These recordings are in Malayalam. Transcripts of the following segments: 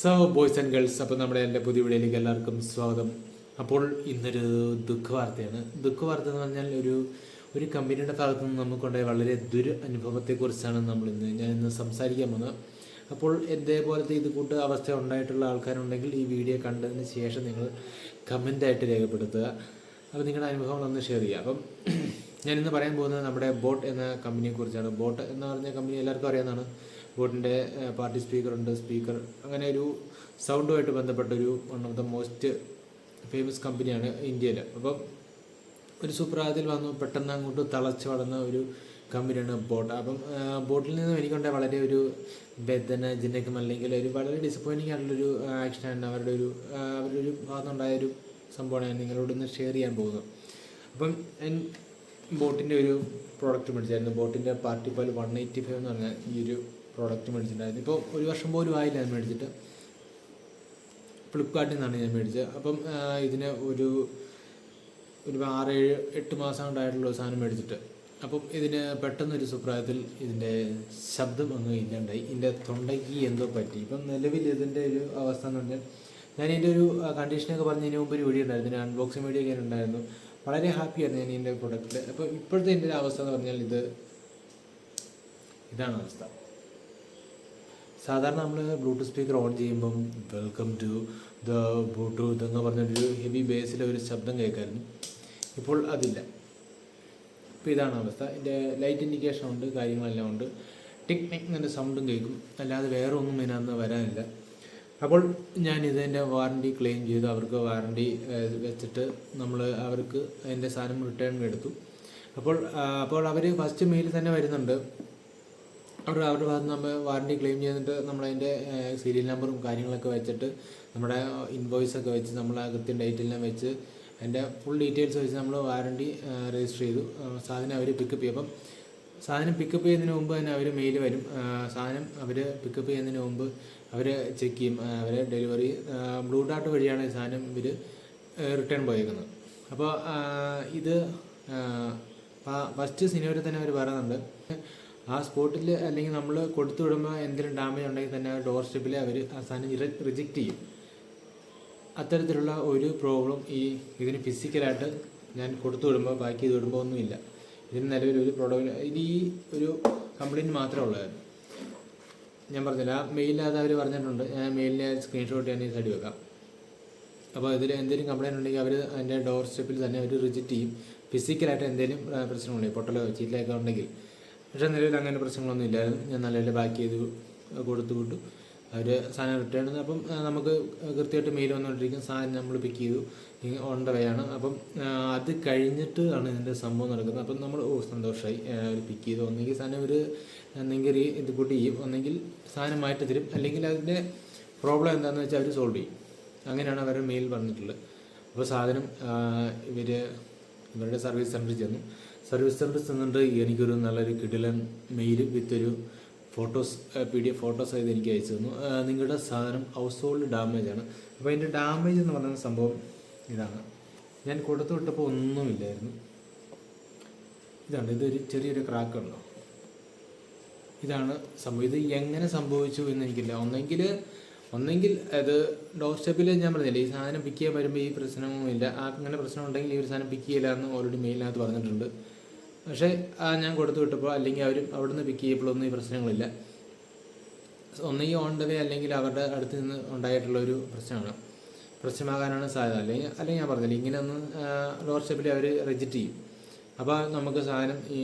സോ ബോയ്സ് ആൻഡ് ഗേൾസ്, അപ്പോൾ നമ്മുടെ എൻ്റെ പുതിയ വീഡിയോയിലേക്ക് എല്ലാവർക്കും സ്വാഗതം. അപ്പോൾ ഇന്നൊരു ദുഃഖവാർത്തയാണ്. ദുഃഖവാർത്ത എന്ന് പറഞ്ഞാൽ ഒരു കമ്പനിയുടെ ഭാഗത്തു നിന്ന് നമുക്കുണ്ടായ വളരെ അനുഭവത്തെക്കുറിച്ചാണ് ഞാൻ ഇന്ന് സംസാരിക്കാൻ പോകുന്നത്. അപ്പോൾ ഇതേപോലത്തെ ഇത് കൂട്ട് അവസ്ഥ ഉണ്ടായിട്ടുള്ള ആൾക്കാരുണ്ടെങ്കിൽ ഈ വീഡിയോ കണ്ടതിന് ശേഷം നിങ്ങൾ കമൻ്റായിട്ട് രേഖപ്പെടുത്തുക. അപ്പോൾ നിങ്ങളുടെ അനുഭവങ്ങളൊന്ന് ഷെയർ ചെയ്യുക. അപ്പം ഞാനിന്ന് പറയാൻ പോകുന്നത് നമ്മുടെ ബോട്ട് എന്ന കമ്പനിയെക്കുറിച്ചാണ്. ബോട്ട് എന്ന് പറഞ്ഞ കമ്പനി എല്ലാവർക്കും അറിയാവുന്നതാണ്. ബോട്ടിൻ്റെ പാർട്ടി സ്പീക്കർ അങ്ങനെ ഒരു സൗണ്ടുമായിട്ട് ബന്ധപ്പെട്ടൊരു one of the most famous കമ്പനിയാണ് ഇന്ത്യയിൽ. അപ്പം ഒരു സുപ്രഭാതത്തിൽ വന്നു പെട്ടെന്ന് അങ്ങോട്ട് തളച്ച് വളർന്ന ഒരു കമ്പനിയാണ് ബോട്ട്. അപ്പം ബോട്ടിൽ നിന്നും എനിക്കുണ്ടായ വളരെ ഒരു വേദനാജനകം അല്ലെങ്കിൽ ഒരു വളരെ ഡിസപ്പോയിൻറ്റിംഗ് ആയിട്ടുള്ളൊരു ആക്ഷനാണ് അവരുടെ ഒരു ഭാഗത്തുണ്ടായ ഒരു സംഭവമാണ് ഞാൻ നിങ്ങളോട് ഇന്ന് ഷെയർ ചെയ്യാൻ പോകുന്നത്. അപ്പം ഞാൻ ബോട്ടിൻ്റെ ഒരു പ്രോഡക്റ്റ് മേടിച്ചായിരുന്നു. ബോട്ടിൻ്റെ പാർട്ടി പാൽ 185 എന്ന് പറഞ്ഞാൽ ഈ ഒരു പ്രോഡക്റ്റ് മേടിച്ചിട്ടുണ്ടായിരുന്നു. ഇപ്പോൾ ഒരു വർഷം പോലും ആയില്ല ഞാൻ മേടിച്ചിട്ട്. ഫ്ലിപ്കാർട്ടിൽ നിന്നാണ് ഞാൻ മേടിച്ചത്. അപ്പം ഇതിന് ഒരു 6-8 മാസം കൊണ്ടായിട്ടുള്ള സാധനം മേടിച്ചിട്ട്. അപ്പം ഇതിന് പെട്ടെന്നൊരു സുപ്രഭാതത്തിൽ ഇതിൻ്റെ ശബ്ദം അങ്ങ് ഇല്ലാണ്ടായി. ഇതിൻ്റെ തൊണ്ടയ്ക്ക് എന്തോ പറ്റി. ഇപ്പം നിലവിൽ ഇതിൻ്റെ ഒരു അവസ്ഥ എന്ന് പറഞ്ഞാൽ ഞാൻ ഇതിൻ്റെ ഒരു കണ്ടീഷനൊക്കെ പറഞ്ഞതിന് മുമ്പ് ഒരു വീഡിയോ ഉണ്ടായിരുന്നു, ഇതിന് അൺബോക്സിങ് വീഡിയോ ഒക്കെ ഉണ്ടായിരുന്നു. വളരെ ഹാപ്പിയായിരുന്നു ഞാൻ ഇതിൻ്റെ പ്രൊഡക്റ്റിൽ. അപ്പോൾ ഇപ്പോഴത്തെ ഇതിൻ്റെ അവസ്ഥ എന്ന് പറഞ്ഞാൽ ഇതാണ് അവസ്ഥ. സാധാരണ നമ്മൾ ബ്ലൂടൂത്ത് സ്പീക്കർ ഓൺ ചെയ്യുമ്പം വെൽക്കം ടു ദ ബ്ലൂടൂത്ത് എന്ന് പറഞ്ഞൊരു ഹെവി ബേസിലെ ഒരു ശബ്ദം കേൾക്കായിരുന്നു. ഇപ്പോൾ അതില്ല. ഇപ്പോൾ ഇതാണ് അവസ്ഥ. ഇതിൻ്റെ ലൈറ്റ് ഇൻഡിക്കേഷൻ ഉണ്ട്, കാര്യങ്ങളെല്ലാം ഉണ്ട്. ടിക് ടിക് എന്നൊരു സൗണ്ടും കേൾക്കും, അല്ലാതെ വേറെ ഒന്നും ഇതിനകത്ത് വരാനില്ല. അപ്പോൾ ഞാൻ ഇതിൻ്റെ വാറണ്ടി ക്ലെയിം ചെയ്തു. അവർക്ക് വാറണ്ടി വെച്ചിട്ട് അവർക്ക് അതിൻ്റെ സാധനം റിട്ടേൺ എടുത്തു. അപ്പോൾ അവർ ഫസ്റ്റ് മെയിൽ തന്നെ വരുന്നുണ്ട്. അവരുടെ ഭാഗത്ത് നമ്മൾ വാറണ്ടി ക്ലെയിം ചെയ്തിട്ട് നമ്മളതിൻ്റെ സീരിയൽ നമ്പറും കാര്യങ്ങളൊക്കെ വെച്ചിട്ട് നമ്മുടെ ഇൻവോയ്സൊക്കെ വെച്ച് നമ്മൾ കൃത്യം ഡേറ്റെല്ലാം വെച്ച് അതിൻ്റെ ഫുൾ ഡീറ്റെയിൽസ് വെച്ച് നമ്മൾ വാറണ്ടി രജിസ്റ്റർ ചെയ്തു. സാധനം അവർ പിക്കപ്പ് ചെയ്യും. അപ്പം സാധനം പിക്കപ്പ് ചെയ്യുന്നതിന് മുമ്പ് തന്നെ അവർ മെയിൽ വരും. സാധനം അവർ പിക്കപ്പ് ചെയ്യുന്നതിന് മുമ്പ് അവർ ചെക്ക് ചെയ്യും. അവർ ഡെലിവറി ബ്ലൂ ഡാർട്ട് വഴിയാണ് ഈ സാധനം ഇവർ റിട്ടേൺ പോയേക്കുന്നത്. അപ്പോൾ ഇത് ഫസ്റ്റ് സിനിമയിൽ തന്നെ അവർ പറയുന്നുണ്ട്, ആ സ്പോട്ടിൽ അല്ലെങ്കിൽ നമ്മൾ കൊടുത്തു വിടുമ്പോൾ എന്തെങ്കിലും ഡാമേജ് ഉണ്ടെങ്കിൽ തന്നെ ഡോർ സ്റ്റെപ്പിൽ അവർ ആ സാധനം റിജക്റ്റ് ചെയ്യും. അത്തരത്തിലുള്ള ഒരു പ്രോബ്ലം ഇതിന് ഫിസിക്കലായിട്ട് ഞാൻ കൊടുത്തു വിടുമ്പോൾ ബാക്കി ചെയ്ത് വിടുമ്പോൾ ഒന്നുമില്ല. ഇതിന് നിലവിൽ ഒരു പ്രോഡക്റ്റ് ഇത് ഈ ഒരു കംപ്ലയിൻറ്റ് മാത്രമേ ഉള്ളായിരുന്നു. ഞാൻ പറഞ്ഞില്ല, ആ മെയിലത് അവർ പറഞ്ഞിട്ടുണ്ട്. ഞാൻ മെയിലിനെ സ്ക്രീൻഷോട്ട് ഞാൻ ഈ സൈഡ് വെക്കാം. അപ്പോൾ ഇതിൽ എന്തെങ്കിലും കംപ്ലയിൻറ്റ് ഉണ്ടെങ്കിൽ അവർ അതിൻ്റെ ഡോർ സ്റ്റെപ്പിൽ തന്നെ അവർ റിജക്റ്റ് ചെയ്യും. ഫിസിക്കലായിട്ട് എന്തെങ്കിലും പ്രശ്നമുണ്ടെങ്കിൽ പൊട്ടലോ ചീറ്റിലൊക്കെ ഉണ്ടെങ്കിൽ. പക്ഷേ നിലവിൽ അങ്ങനെ പ്രശ്നങ്ങളൊന്നും ഇല്ലായിരുന്നു. ഞാൻ നല്ല ബാക്ക് ചെയ്ത് കൊടുത്തു വിട്ടു. അവർ സാധനം റിട്ടേൺ. അപ്പം നമുക്ക് കൃത്യമായിട്ട് മെയിൽ വന്നുകൊണ്ടിരിക്കും. സാധനം നമ്മൾ പിക്ക് ചെയ്തു, ഓൺ ദ വേ ആണ്. അപ്പം അത് കഴിഞ്ഞിട്ട് ആണ് ഇതിൻ്റെ സംഭവം നടക്കുന്നത്. അപ്പം നമ്മൾ സന്തോഷമായി അവർ പിക്ക് ചെയ്തു. ഒന്നെങ്കിൽ സാധനം ഒന്നെങ്കിൽ ഇത് കൂട്ടി ചെയ്യും, ഒന്നെങ്കിൽ സാധനം മാറ്റി തരും, അല്ലെങ്കിൽ അതിൻ്റെ പ്രോബ്ലം എന്താണെന്ന് വെച്ചാൽ അവർ സോൾവ് ചെയ്യും. അങ്ങനെയാണ് അവരുടെ മെയിൽ പറഞ്ഞിട്ടുള്ളത്. അപ്പോൾ സാധനം ഇവരുടെ സർവീസ് സെൻറ്ററിൽ ചെന്നു. സർവീസ് സെൻറ്ററിൽ ചെന്നിട്ട് എനിക്കൊരു നല്ലൊരു കിടിലൻ മെയിൽ വിത്ത് ഒരു PDF ഫോട്ടോസ് ആയത് എനിക്ക് അയച്ചു തന്നു. നിങ്ങളുടെ സാധനം ഹൗസ് ഹോൾഡ് ഡാമേജാണ്. അപ്പോൾ അതിൻ്റെ ഡാമേജ് എന്ന് പറയുന്ന സംഭവം ഇതാണ്. ഞാൻ കൊടുത്തു വിട്ടപ്പോൾ ഒന്നുമില്ലായിരുന്നു. ഇതൊരു ചെറിയൊരു ക്രാക്ക് ഉണ്ടോ, ഇതാണ് സംഭവം. ഇത് എങ്ങനെ സംഭവിച്ചു എന്ന് എനിക്കില്ല. ഒന്നെങ്കിൽ അത് ഡോർ സ്റ്റെപ്പിൽ ഞാൻ പറഞ്ഞില്ലേ, ഈ സാധനം പിക്ക് ചെയ്യാൻ വരുമ്പോൾ ഈ പ്രശ്നമൊന്നുമില്ല. അങ്ങനെ പ്രശ്നം ഉണ്ടെങ്കിൽ ഈ ഒരു സാധനം പിക്ക് ചെയ്യില്ല എന്ന് ഓൾറെഡി മെയിലിനകത്ത് പറഞ്ഞിട്ടുണ്ട്. പക്ഷേ ഞാൻ കൊടുത്തു വിട്ടപ്പോൾ അല്ലെങ്കിൽ അവിടുന്ന് പിക്ക് ചെയ്യപ്പോഴൊന്നും ഈ പ്രശ്നങ്ങളില്ല. ഒന്നെങ്കിൽ ഓൺ ദ വേ അല്ലെങ്കിൽ അവരുടെ അടുത്ത് നിന്ന് ഉണ്ടായിട്ടുള്ളൊരു പ്രശ്നമാകാനാണ് സാധ്യത. അല്ലെങ്കിൽ ഞാൻ പറഞ്ഞില്ല, ഇങ്ങനെ ഒന്ന് ഡോർ സ്റ്റെപ്പിൽ അവർ റിജക്റ്റ് ചെയ്യും. അപ്പോൾ നമുക്ക് സാധനം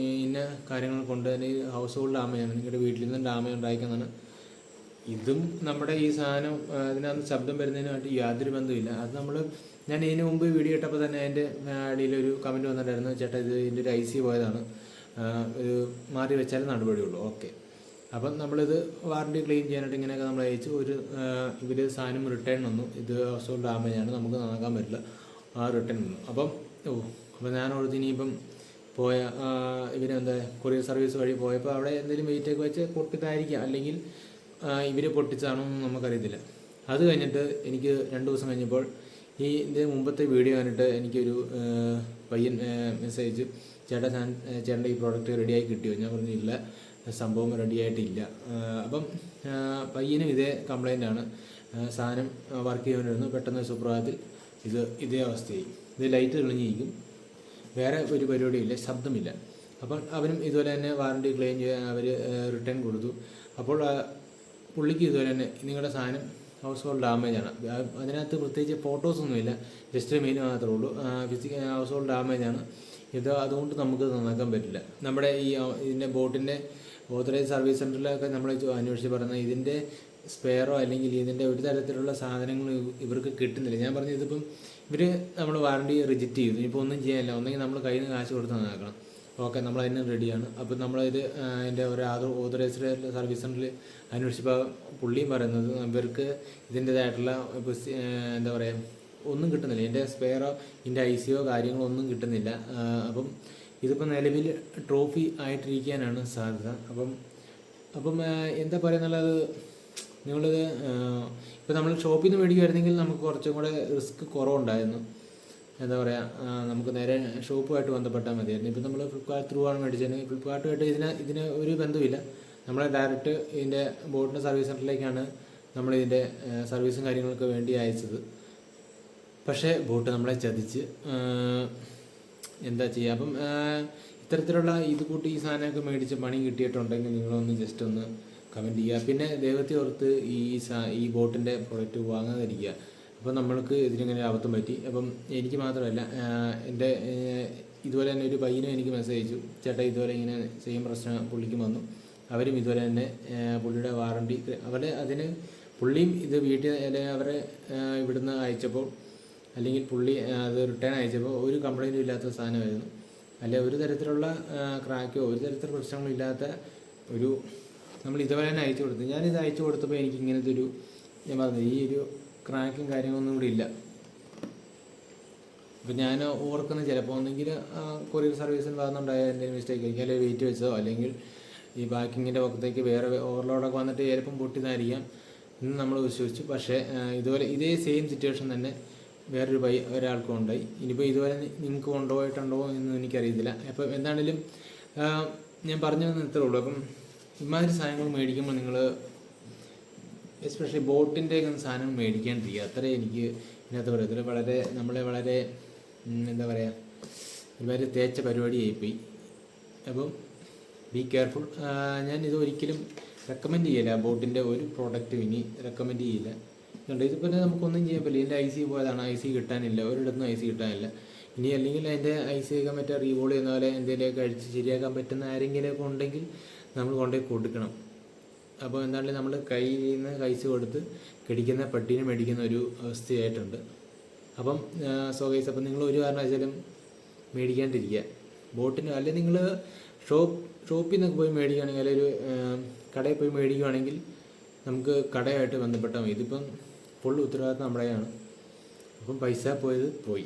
ഇന്ന കാര്യങ്ങൾ കൊണ്ട് തന്നെ ഹൗസ് ഹോൾഡ് ഡാമേജാണ്, നിങ്ങളുടെ വീട്ടിൽ നിന്ന് ഡാമേജ് ഉണ്ടായിരിക്കുന്നതാണ്. ഇതും നമ്മുടെ ഈ സാധനം ഇതിനകത്ത് ശബ്ദം വരുന്നതിനായിട്ട് യാതൊരു ബന്ധമില്ല. അത് ഞാൻ ഇതിന് മുമ്പ് വീഡിയോ ഇട്ടപ്പോൾ തന്നെ അതിൻ്റെ അടിയിലൊരു കമൻറ്റ് വന്നിട്ടായിരുന്നു, ചേട്ടാ ഇതിൻ്റെ ഒരു IC പോയതാണ്, ഒരു മാറി വെച്ചാൽ നടപടിയുള്ളൂ. ഓക്കെ. അപ്പം നമ്മളിത് വാറണ്ടി ക്ലെയിം ചെയ്യാനായിട്ട് ഇങ്ങനെയൊക്കെ നമ്മൾ അയച്ചു. ഇവർ സാധനം റിട്ടേൺ വന്നു, ഇത് ഹൗസ് ഹോൾഡ് ഡാമേജാണ്, നമുക്ക് നന്നാക്കാൻ പറ്റില്ല, റിട്ടേൺ വന്നു. അപ്പോൾ ഞാൻ ഓർത്ത് ഇനിയിപ്പം കൊറിയർ സർവീസ് വഴി പോയപ്പോൾ അവിടെ എന്തെങ്കിലും വെയിറ്റൊക്കെ വെച്ച് പൊട്ടിത്തായിരിക്കാം, അല്ലെങ്കിൽ ഇവർ പൊട്ടിച്ചാണോന്നും നമുക്കറിയത്തില്ല. അത് കഴിഞ്ഞിട്ട് എനിക്ക് 2 ദിവസം കഴിഞ്ഞപ്പോൾ ഇതിൻ്റെ മുമ്പത്തെ വീഡിയോ കണ്ടിട്ട് എനിക്കൊരു പയ്യൻ മെസ്സേജ്, ചേട്ടൻ്റെ ഈ പ്രോഡക്റ്റ് റെഡിയായി കിട്ടിയോ? ഞാൻ പറഞ്ഞില്ല, സംഭവം റെഡിയായിട്ടില്ല. അപ്പം പയ്യനും ഇതേ കംപ്ലൈൻ്റാണ്. സാധനം വർക്ക് ചെയ്യാൻ പെട്ടെന്ന് സുപ്രഭാതത്തിൽ ഇതേ അവസ്ഥയായി. ഇത് ലൈറ്റ് തെളിഞ്ഞിരിക്കും, വേറെ ഒരു പരിപാടിയില്ല, ശബ്ദമില്ല. അപ്പം അവനും ഇതുപോലെ തന്നെ വാറണ്ടി ക്ലെയിം ചെയ്യാൻ അവർ റിട്ടേൺ കൊടുത്തു. അപ്പോൾ പുള്ളിക്ക് ഇതുപോലെ തന്നെ നിങ്ങളുടെ സാധനം ഹൗസ് ഹോൾഡ് ഡാമേജാണ്. അതിനകത്ത് പ്രത്യേകിച്ച് ഫോട്ടോസൊന്നുമില്ല, ജസ്റ്റ് മെയിൽ മാത്രമേ ഉള്ളൂ. ഹൗസ് ഹോൾഡ് ഡാമേജാണ് ഇത്, അതുകൊണ്ട് നമുക്ക് നന്നാക്കാൻ പറ്റില്ല. നമ്മുടെ ഇതിൻ്റെ ബോട്ടിൻ്റെ ഓതറൈസ് സർവീസ് സെൻറ്ററിലൊക്കെ നമ്മൾ അന്വേഷിച്ച് പറഞ്ഞാൽ ഇതിൻ്റെ സ്പെയറോ അല്ലെങ്കിൽ ഇതിൻ്റെ ഒരു തരത്തിലുള്ള സാധനങ്ങൾ ഇവർക്ക് കിട്ടുന്നില്ല. ഞാൻ പറഞ്ഞു ഇതിപ്പം നമ്മൾ വാറണ്ടി റിജക്റ്റ് ചെയ്തു, ഇപ്പോൾ ഒന്നും ചെയ്യാനില്ല, ഒന്നെങ്കിൽ നമ്മൾ കയ്യിൽ നിന്ന് കാശ് കൊടുത്ത് നന്നാക്കണം. ഓക്കെ, നമ്മളതിന് റെഡിയാണ്. അപ്പോൾ നമ്മളിത് അതിൻ്റെ ഒരു ഓതറൈസ്ഡ് സർവീസ് സെൻറ്ററിൽ അന്വേഷിച്ചപ്പോൾ പുള്ളിയും പറയുന്നത് ഇവർക്ക് ഇതിൻ്റേതായിട്ടുള്ള എന്താ പറയുക ഒന്നും കിട്ടുന്നില്ല, ഇതിൻ്റെ സ്പെയറോ ഇതിൻ്റെ ICO കാര്യങ്ങളോ ഒന്നും കിട്ടുന്നില്ല. അപ്പം ഇതിപ്പോൾ നിലവിൽ ട്രോഫി ആയിട്ടിരിക്കാനാണ് സാധ്യത. അപ്പം എന്താ പറയുന്നുള്ളത്, നിങ്ങളിത് ഇപ്പോൾ നമ്മൾ ഷോപ്പിൽ നിന്ന് മേടിക്കുമായിരുന്നെങ്കിൽ നമുക്ക് കുറച്ചും കൂടെ റിസ്ക് കുറവുണ്ടായിരുന്നു. എന്താ പറയുക, നമുക്ക് നേരെ ഷോപ്പുമായിട്ട് ബന്ധപ്പെട്ടാൽ മതിയായിരുന്നു. ഇപ്പോൾ നമ്മൾ ഫ്ലിപ്കാർട്ട് ത്രൂ ആണ് മേടിച്ചത്. ഫ്ലിപ്കാർട്ടുമായിട്ട് ഇതിന് ഒരു ബന്ധമില്ല. നമ്മൾ ഡയറക്റ്റ് ഇതിൻ്റെ ബോട്ടിൻ്റെ സർവീസ് സെൻറ്ററിലേക്കാണ് നമ്മളിതിൻ്റെ സർവീസും കാര്യങ്ങളൊക്കെ വേണ്ടി അയച്ചത്. പക്ഷേ ബോട്ട് നമ്മളെ ചതിച്ച് എന്താ ചെയ്യുക. അപ്പം ഇത്തരത്തിലുള്ള ഇത് കൂട്ടി ഈ സാധനമൊക്കെ മേടിച്ച് പണി കിട്ടിയിട്ടുണ്ടെങ്കിൽ നിങ്ങളൊന്ന് ജസ്റ്റ് ഒന്ന് കമൻറ്റ് ചെയ്യുക. പിന്നെ ദൈവത്തെ ഓർത്ത് ഈ ബോട്ടിൻ്റെ പ്രൊഡക്റ്റ് വാങ്ങാതിരിക്കുക. അപ്പോൾ നമ്മൾക്ക് ഇതിനിങ്ങനെ അബദ്ധം പറ്റി. അപ്പം എനിക്ക് മാത്രമല്ല, എൻ്റെ ഇതുപോലെ തന്നെ ഒരു പയ്യനും എനിക്ക് മെസ്സേജ് അയച്ചു, ചേട്ടാ ഇതുപോലെ ഇങ്ങനെ സെയിം പ്രശ്നം പുള്ളിക്കും വന്നു. അവരും ഇതുപോലെ തന്നെ പുള്ളിയുടെ വാറണ്ടി പുള്ളിയും ഇത് വീട്ടിൽ അവരെ ഇവിടുന്ന് അയച്ചപ്പോൾ അല്ലെങ്കിൽ പുള്ളി അത് റിട്ടേൺ അയച്ചപ്പോൾ ഒരു കംപ്ലൈൻറ്റും ഇല്ലാത്ത സാധനമായിരുന്നു. അല്ലെ ഒരു തരത്തിലുള്ള ക്രാക്കോ ഒരു തരത്തിലുള്ള പ്രശ്നങ്ങളോ ഇല്ലാത്ത നമ്മൾ ഇതുപോലെ തന്നെ അയച്ചു കൊടുത്തു. ഞാനിത് അയച്ചു കൊടുത്തപ്പോൾ എനിക്ക് ഇങ്ങനത്തെ ഞാൻ പറഞ്ഞത് ഈ ഒരു ക്രാക്കും കാര്യങ്ങളൊന്നും ഇവിടെ ഇല്ല. അപ്പം ഞാൻ ഓർക്കുന്നത് ചിലപ്പോൾ ഒന്നെങ്കിൽ കൊറിയർ സർവീസിന് ഭാഗത്തുണ്ടായ എന്തെങ്കിലും മിസ്റ്റേക്ക് ആയിരിക്കും, അല്ലെങ്കിൽ വെയിറ്റ് വെച്ചതോ അല്ലെങ്കിൽ ഈ പാക്കിങ്ങിൻ്റെ പക്കത്തേക്ക് വേറെ ഓവർലോഡൊക്കെ വന്നിട്ട് ചിലപ്പം പൊട്ടിയതായിരിക്കാം എന്ന് നമ്മൾ വിശ്വസിച്ചു. പക്ഷേ ഇതുപോലെ ഇതേ സെയിം സിറ്റുവേഷൻ തന്നെ ഒരാൾക്കും ഉണ്ടായി. ഇനിയിപ്പോൾ ഇതുപോലെ നിങ്ങൾക്ക് കൊണ്ടുപോയിട്ടുണ്ടോ എന്ന് എനിക്കറിയത്തില്ല. അപ്പം എന്താണെങ്കിലും ഞാൻ പറഞ്ഞു തന്ന ഇത്രേ ഉള്ളൂ. അപ്പം ഇമാതിരി സാധനങ്ങൾ മേടിക്കുമ്പോൾ നിങ്ങൾ എസ്പെഷ്യലി ബോട്ടിൻ്റെയൊക്കെ സാധനം മേടിക്കാണ്ടിരിക്കുക. അത്രേ എനിക്ക് ഇതിനകത്ത് പറയത്തില്ല. നമ്മളെ വളരെ എന്താ പറയുക, ഒരുമാതിരി തേച്ച പരിപാടിയായിപ്പോയി. അപ്പം ബി കെയർഫുൾ. ഞാനിത് ഒരിക്കലും റെക്കമെൻഡ് ചെയ്യില്ല. ബോട്ടിൻ്റെ ഒരു പ്രോഡക്റ്റും ഇനി റെക്കമെൻഡ് ചെയ്യില്ല. ഇതിപ്പോൾ നമുക്കൊന്നും ചെയ്യാൻ പറ്റില്ല. ഇതിൻ്റെ IC പോയതാണ്, IC കിട്ടാനില്ല, ഒരിടത്തും IC കിട്ടാനില്ല. ഇനി അല്ലെങ്കിൽ അതിൻ്റെ IC ഒക്കെ മറ്റേ റീവോൾ ചെയ്യുന്ന പോലെ എന്തെങ്കിലുമൊക്കെ അഴിച്ച് ശരിയാക്കാൻ പറ്റുന്ന ആരെങ്കിലുമൊക്കെ ഉണ്ടെങ്കിൽ നമ്മൾ കൊണ്ടുപോയി കൊടുക്കണം. അപ്പോൾ എന്താണെങ്കിലും നമ്മൾ കയ്യിൽ നിന്ന് കഴിച്ച് കൊടുത്ത് കടിക്കുന്ന പട്ടീനെ മേടിക്കുന്ന ഒരു അവസ്ഥയായിട്ടുണ്ട്. അപ്പം ഗൈസ്, അപ്പം നിങ്ങൾ ഒരു കാരണവശാലും മേടിക്കാണ്ടിരിക്കുക ബോട്ടിന്. അല്ലെങ്കിൽ നിങ്ങൾ ഷോപ്പിൽ നിന്നൊക്കെ പോയി മേടിക്കുകയാണെങ്കിൽ, അല്ലെങ്കിൽ കടയിൽ പോയി മേടിക്കുകയാണെങ്കിൽ നമുക്ക് കടയായിട്ട് ബന്ധപ്പെട്ടാൽ മതി. ഇതിപ്പം ഫുൾ ഉത്തരവാദിത്തം നമ്മുടെയാണ്. അപ്പം പൈസ പോയത് പോയി.